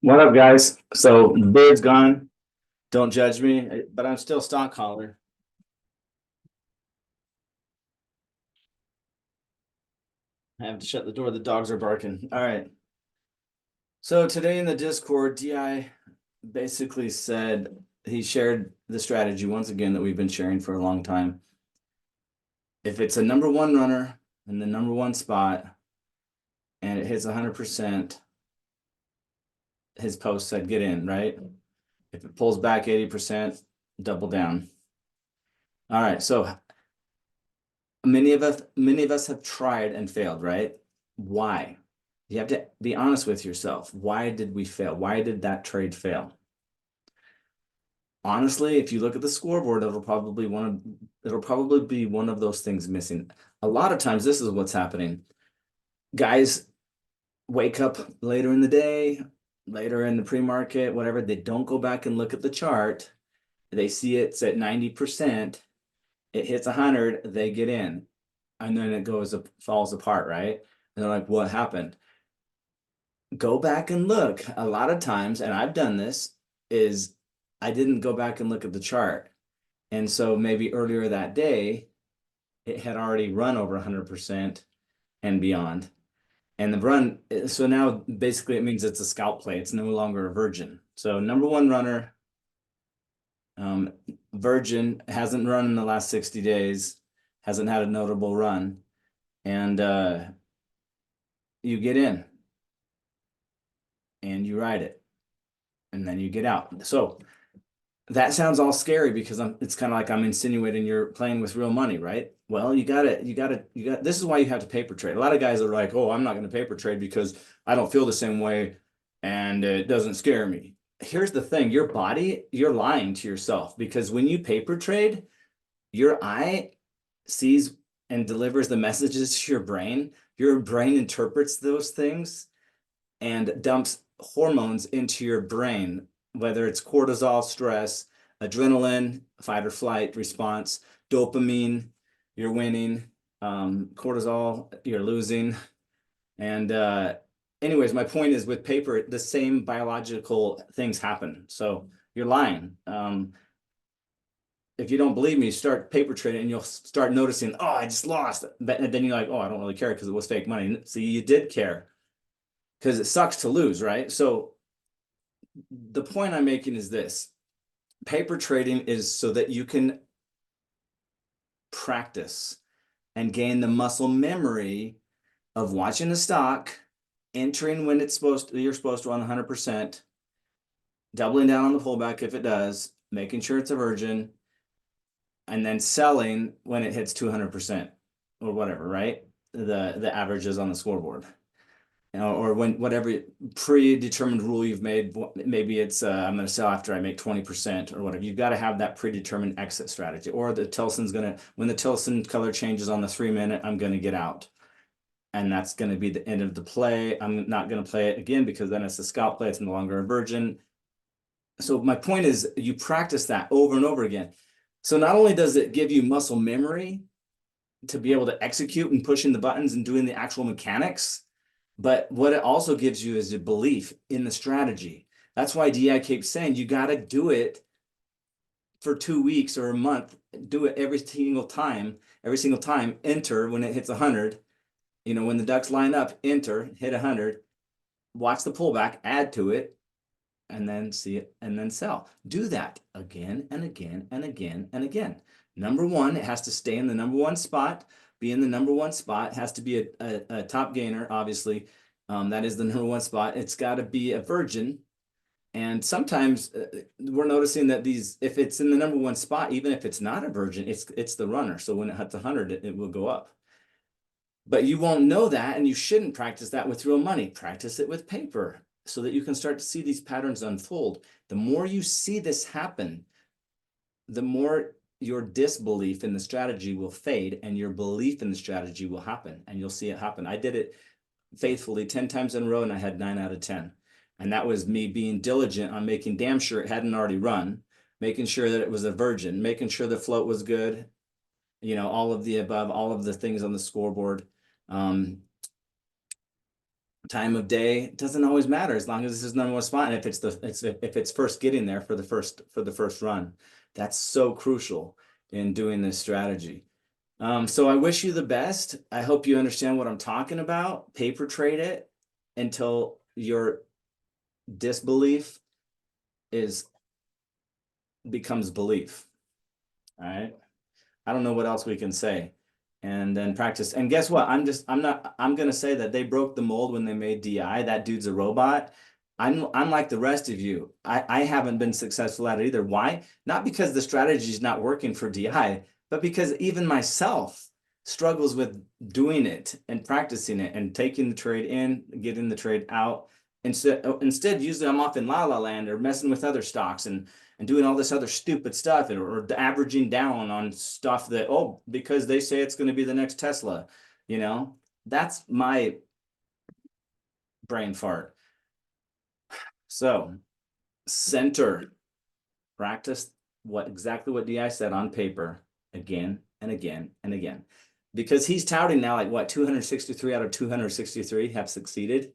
What up, guys? So the beard's gone. Don't judge me, but I'm still stock collar. I have to shut the door. The dogs are barking. All right. So today in the Discord, DI basically said he shared the strategy once again that we've been sharing for a long time. If it's a number one runner in the number one spot and it hits 100%, his post said get in, right? If it pulls back 80%, double down. All right. So many of us have tried and failed, right? Why? You have to be honest with yourself. Why did we fail? Why did that trade fail? Honestly, if you look at the scoreboard, it'll probably be one of those things missing. A lot of times this is what's happening. Guys wake up later in the day, later in the pre-market, whatever, they don't go back and look at the chart. They see it's at 90%, it hits 100, they get in. And then it falls apart, right? And they're like, what happened? Go back and look. A lot of times, and I've done this, is I didn't go back and look at the chart. And so maybe earlier that day, it had already run over 100% and beyond. And the run, so now basically it means it's a scalp play. It's no longer a virgin. So number one runner, virgin, hasn't run in the last 60 days, hasn't had a notable run. And you get in and you ride it and then you get out. So that sounds all scary because it's kind of like I'm insinuating you're playing with real money, right? Well, you got this is why you have to paper trade. A lot of guys are like, oh, I'm not going to paper trade because I don't feel the same way and it doesn't scare me. Here's the thing, your body, you're lying to yourself because when you paper trade, your eye sees and delivers the messages to your brain. Your brain interprets those things and dumps hormones into your brain, whether it's cortisol, stress, adrenaline, fight or flight response, dopamine, you're winning, cortisol, you're losing. And anyways, my point is with paper, the same biological things happen. So you're lying. If you don't believe me, start paper trading and you'll start noticing, oh, I just lost. But then you're like, oh, I don't really care because it was fake money. See, you did care because it sucks to lose, right? So the point I'm making is this. Paper trading is so that you can practice and gain the muscle memory of watching the stock, entering when you're supposed to run 100%, doubling down on the pullback if it does, making sure it's a virgin, and then selling when it hits 200% or whatever, right? The averages on the scoreboard. Or when whatever predetermined rule you've made, maybe it's I'm going to sell after I make 20% or whatever. You've got to have that predetermined exit strategy. Or the Tilson's going to, when the Tilson color changes on the 3-minute, I'm going to get out. And that's going to be the end of the play. I'm not going to play it again because then it's a scalp play. It's no longer a virgin. So my point is you practice that over and over again. So not only does it give you muscle memory to be able to execute and pushing the buttons and doing the actual mechanics, but what it also gives you is a belief in the strategy. That's why DI keeps saying you got to do it for 2 weeks or a month. Do it every single time, enter when it hits 100. When the ducks line up, enter, hit 100, watch the pullback, add to it, and then see it and then sell. Do that again and again and again and again. Number one, it has to stay in the number one spot. Be in the number one spot. It has to be a top gainer, obviously. That is the number one spot. It's got to be a virgin. And sometimes we're noticing that if it's in the number one spot, even if it's not a virgin, it's the runner. So when it hits 100, it will go up. But you won't know that, and you shouldn't practice that with real money. Practice it with paper so that you can start to see these patterns unfold. The more you see this happen, the more your disbelief in the strategy will fade and your belief in the strategy will happen, and you'll see it happen. I did it faithfully 10 times in a row and I had 9 out of 10. And that was me being diligent on making damn sure it hadn't already run, making sure that it was a virgin, making sure the float was good, all of the above, all of the things on the scoreboard. time of day doesn't always matter as long as this is number one spot. And if it's first getting there for the first run, that's so crucial in doing this strategy. So I wish you the best. I hope you understand what I'm talking about. Paper trade it until your disbelief is becomes belief. All right. I don't know what else we can say. And then practice. And guess what? I'm gonna say that they broke the mold when they made DI. That dude's a robot. I'm like the rest of you. I haven't been successful at it either. Why? Not because the strategy is not working for DI, but because even myself struggles with doing it and practicing it and taking the trade in, getting the trade out. Instead, usually I'm off in la la land or messing with other stocks and doing all this other stupid stuff or averaging down on stuff that, oh, because they say it's going to be the next Tesla, you know, that's my brain fart. So center, practice exactly what DI said on paper again and again and again, because he's touting now like what 263 out of 263 have succeeded.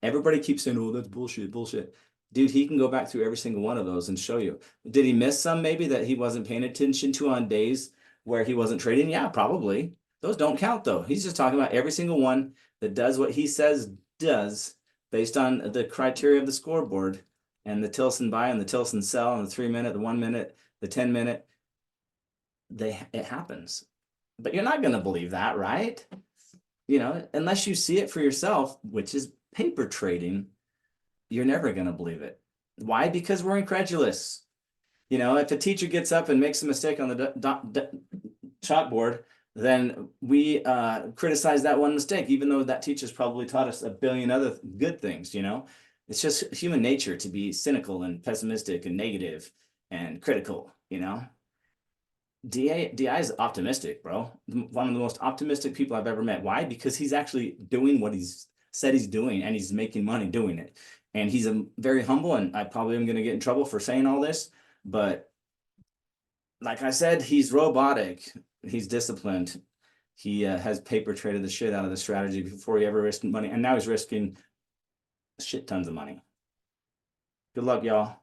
Everybody keeps saying, oh, that's bullshit, bullshit. Dude, he can go back through every single one of those and show you. Did he miss some maybe that he wasn't paying attention to on days where he wasn't trading? Yeah, probably. Those don't count though. He's just talking about every single one that does what he says does based on the criteria of the scoreboard and the Tilson buy and the Tilson sell and the 3 minute, the 1 minute, the 10 minute. It happens. But you're not going to believe that, right? You know, unless you see it for yourself, which is paper trading, you're never going to believe it. Why? Because we're incredulous. You know, if a teacher gets up and makes a mistake on the chalkboard, then we criticize that one mistake, even though that teacher's probably taught us a billion other good things, you know? It's just human nature to be cynical and pessimistic and negative and critical, you know? DI is optimistic, bro. One of the most optimistic people I've ever met. Why? Because he's actually doing what he's said he's doing and he's making money doing it. And he's a very humble, and I probably am going to get in trouble for saying all this, but like I said, he's robotic. He's disciplined. He has paper traded the shit out of the strategy before he ever risked money. And now he's risking shit tons of money. Good luck, y'all.